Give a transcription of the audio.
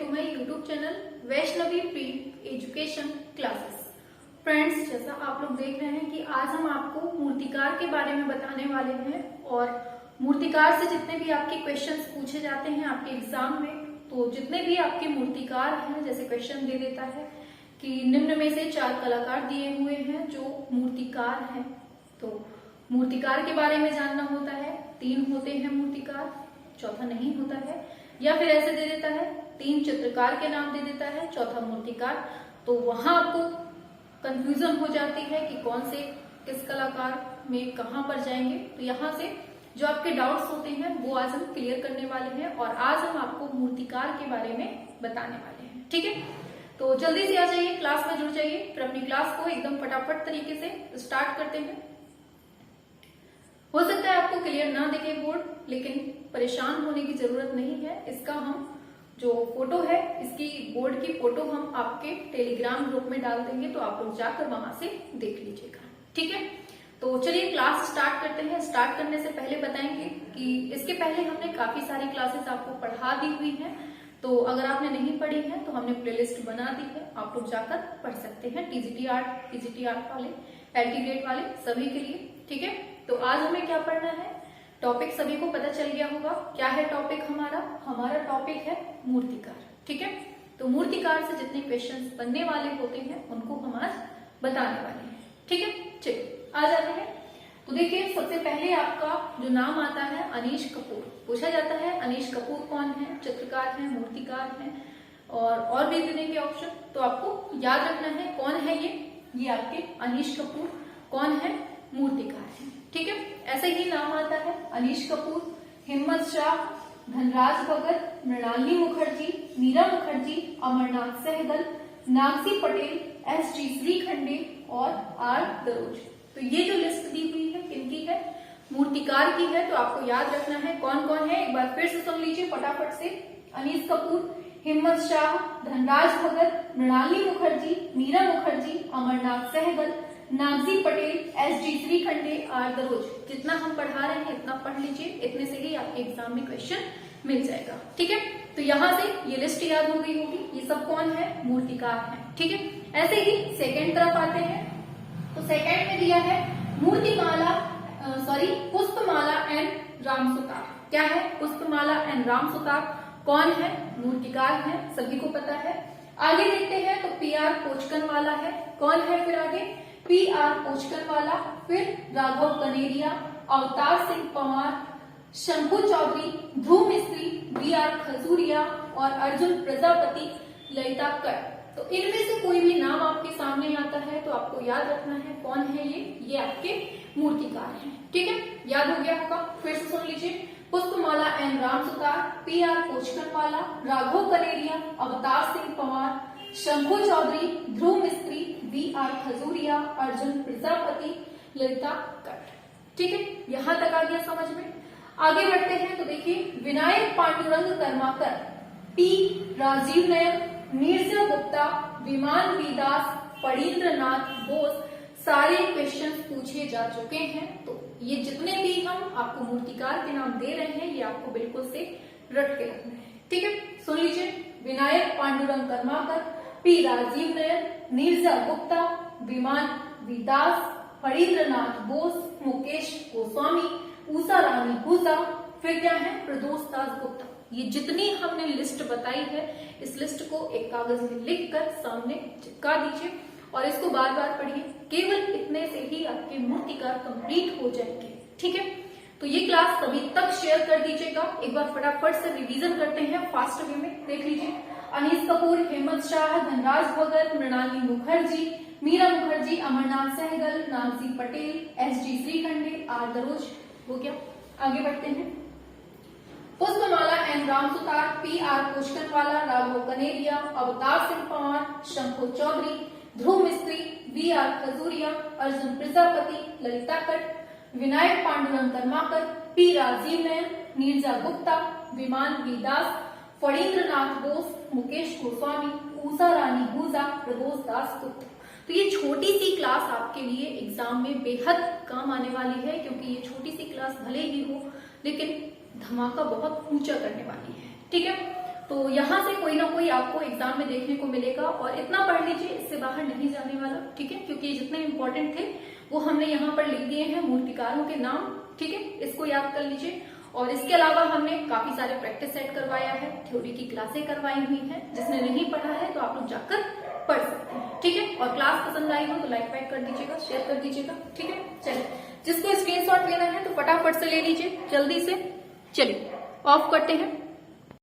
To my YouTube channel Vaishnavi pre education classes. Friends, जैसा आप लोग देख रहे हैं कि आज हम आपको मूर्तिकार के बारे में बताने वाले हैं और मूर्तिकार से जितने भी आपके क्वेश्चंस पूछे जाते हैं आपके एग्जाम में, तो जितने भी आपके मूर्तिकार हैं, जैसे क्वेश्चन दे देता है कि निम्न में से 4 कलाकार दिए हुए हैं जो मूर्तिकार हैं, तो मूर्तिकार के बारे में जानना होता है। 3 होते हैं मूर्तिकार, चौथा नहीं होता है। या फिर ऐसे दे देता है 3 चित्रकार के नाम दे देता है, चौथा मूर्तिकार। तो वहां आपको कंफ्यूजन हो जाती है कि कौन से किस कलाकार में कहां पर जाएंगे। तो यहाँ से जो आपके डाउट्स होते हैं वो आज हम क्लियर करने वाले हैं और आज हम आपको मूर्तिकार के बारे में बताने वाले हैं। ठीक है, तो जल्दी से आ जाइए, क्लास में जुड़ जाइए। फिर अपनी क्लास को एकदम फटाफट तरीके से स्टार्ट करते हैं। हो सकता है आपको क्लियर ना दिखे बोर्ड, लेकिन परेशान होने की जरूरत नहीं है। इसका हम जो फोटो है, इसकी बोर्ड की फोटो हम आपके टेलीग्राम ग्रुप में डाल देंगे, तो आप लोग जाकर वहां से देख लीजिएगा। ठीक है, तो चलिए क्लास स्टार्ट करते हैं। स्टार्ट करने से पहले बताएंगे कि इसके पहले हमने काफी सारी क्लासेस आपको पढ़ा दी हुई हैं, तो अगर आपने नहीं पढ़ी है तो हमने प्लेलिस्ट बना दी है, आप लोग जाकर पढ़ सकते हैं। टीजीटी आर्ट वाले, एलटी ग्रेड वाले सभी के लिए। ठीक है, तो आज हमें क्या पढ़ना है, टॉपिक सभी को पता चल गया होगा। क्या है टॉपिक हमारा टॉपिक है मूर्तिकार। ठीक है, तो मूर्तिकार से जितने क्वेश्चंस बनने वाले होते हैं उनको हम आज बताने वाले हैं। ठीक है, चलिए आ जाते हैं। तो देखिए, सबसे पहले आपका जो नाम आता है अनीश कपूर। पूछा जाता है अनीश कपूर कौन है, चित्रकार हैं, मूर्तिकार हैं और भी देंगे ऑप्शन। तो आपको याद रखना है कौन है ये आपके अनीश कपूर कौन है, मूर्तिकार है। ठीक है, ऐसे ही नाम आता है अनीश कपूर, हिम्मत शाह, धनराज भगत, मृणालिनी मुखर्जी, मीरा मुखर्जी, अमरनाथ सहगल, नागसी पटेल, एसजी श्रीखंडे और आर दरोज। तो ये जो लिस्ट दी हुई है किनकी है, मूर्तिकार की है। तो आपको याद रखना है कौन कौन है। एक बार फिर से सुन लीजिए फटाफट से। अनीश कपूर, हिम्मत शाह, धनराज भगत, मृणालिनी मुखर्जी, मीरा मुखर्जी, अमरनाथ सहगल, नागजी पटेल, एसजी श्रीखंडे, आर दरोज। जितना हम पढ़ा रहे हैं इतना पढ़ लीजिए, इतने से ही आपके एग्जाम में क्वेश्चन मिल जाएगा। ठीक है, तो यहाँ से ये लिस्ट याद हो गई होगी, ये सब कौन है, मूर्तिकार है। ठीक है, ऐसे ही सेकेंड तरफ आते हैं। तो सेकेंड में दिया है पुष्पमाला एंड राम सुतार। क्या है, पुष्पमाला एंड राम सुतार कौन है, मूर्तिकार है, सभी को पता है। आगे देखते हैं तो पीआर कोचकन वाला है, कौन है फिर आगे, पीआर कोचकन वाला, फिर राघव कनेरिया, अवतार सिंह पंवार, शंभू चौधरी, ध्रुव मिस्त्री, बीआर खजूरिया और अर्जुन प्रजापति, ललिता कट। तो इनमें से कोई भी नाम आपके सामने आता है तो आपको याद रखना है कौन है ये आपके मूर्तिकार हैं। ठीक है, याद हो गया होगा, फिर से सुन लीजिए। पुष्पमाला एंड राम सुतार, पीआर कोचकन वाला, राघव कनेरिया, अवतार सिंह पंवार, शंभू चौधरी, ध्रुव मिस्त्री, बीआर खजूरिया, अर्जुन प्रजापति, ललिता कट। ठीक है, यहां तक आ गया समझ में। आगे बढ़ते हैं तो देखिए, विनायक पांडुरंग कर्माकर, पी राजीव नयन, नीरजा गुप्ता, विमान वीदास, फणींद्रनाथ बोस, सारे क्वेश्चंस पूछे जा चुके हैं। तो ये जितने भी हम आपको मूर्तिकार के नाम दे रहे हैं ये आपको बिल्कुल से रट के रखना है। ठीक है, सुन लीजिए। विनायक पांडुरंग कर्माकर, पी राजीव नयन, नीरजा गुप्ता, विमान वीदास, फणींद्रनाथ बोस, मुकेश गोस्वामी, उषा रानी हुजा, फिर क्या है, प्रदोष दास गुप्ता। ये जितनी हमने लिस्ट बताई है इस लिस्ट को एक कागज में लिखकर सामने चिपका दीजिए और इसको बार बार पढ़िए। केवल इतने से ही आपके मूर्तिकार कंप्लीट हो जाएंगे। ठीक है, तो ये क्लास सभी तक शेयर कर दीजिएगा। एक बार फटाफट से रिवीजन करते हैं फास्ट वे में, देख लीजिए। अनीश कपूर, हिम्मत शाह, धनराज भगत, मृणालिनी मुखर्जी, मीरा मुखर्जी, अमरनाथ सहगल, नागजी पटेल, एसजी श्रीखंडे, आर दरोज हो गया। आगे बढ़ते हैं। पुष्पमाला एंड राम सुतार, पीआर कोचकन वाला, राघव कनेरिया, अवतार सिंह पंवार, शंभू चौधरी, ध्रुव मिस्त्री, बीआर खजूरिया, अर्जुन प्रजापति, ललिता कट, विनायक पांडुरंग कर्माकर, पी राजीव नयन, नीरजा गुप्ता, विमान वीदास, फणींद्रनाथ बोस, मुकेश गोस्वामी, उषा रानी हुजा, प्रदोष दास गुप्ता। तो ये छोटी सी क्लास आपके लिए एग्जाम में बेहद काम आने वाली है, क्योंकि ये छोटी सी क्लास भले ही हो लेकिन धमाका बहुत ऊंचा करने वाली है। ठीक है, तो यहाँ से कोई ना कोई आपको एग्जाम में देखने को मिलेगा और इतना पढ़ लीजिए, इससे बाहर नहीं जाने वाला, ठीक है। क्योंकि जितने इंपॉर्टेंट थे वो हमने यहाँ पर लिख दिए हैं, मूर्तिकारों के नाम, ठीक है, इसको याद कर लीजिए। और इसके अलावा हमने काफी सारे प्रैक्टिस सेट करवाया है, थ्योरी की क्लासें करवाई हुई है, जिसने नहीं पढ़ा है तो आप लोग जाकर पढ़ सकते हैं, ठीक है। और क्लास पसंद आई हो तो लाइक वाइक कर दीजिएगा, शेयर कर दीजिएगा, ठीक है। चलिए, जिसको स्क्रीनशॉट लेना है तो फटाफट से ले लीजिए, जल्दी से। चलिए ऑफ करते हैं।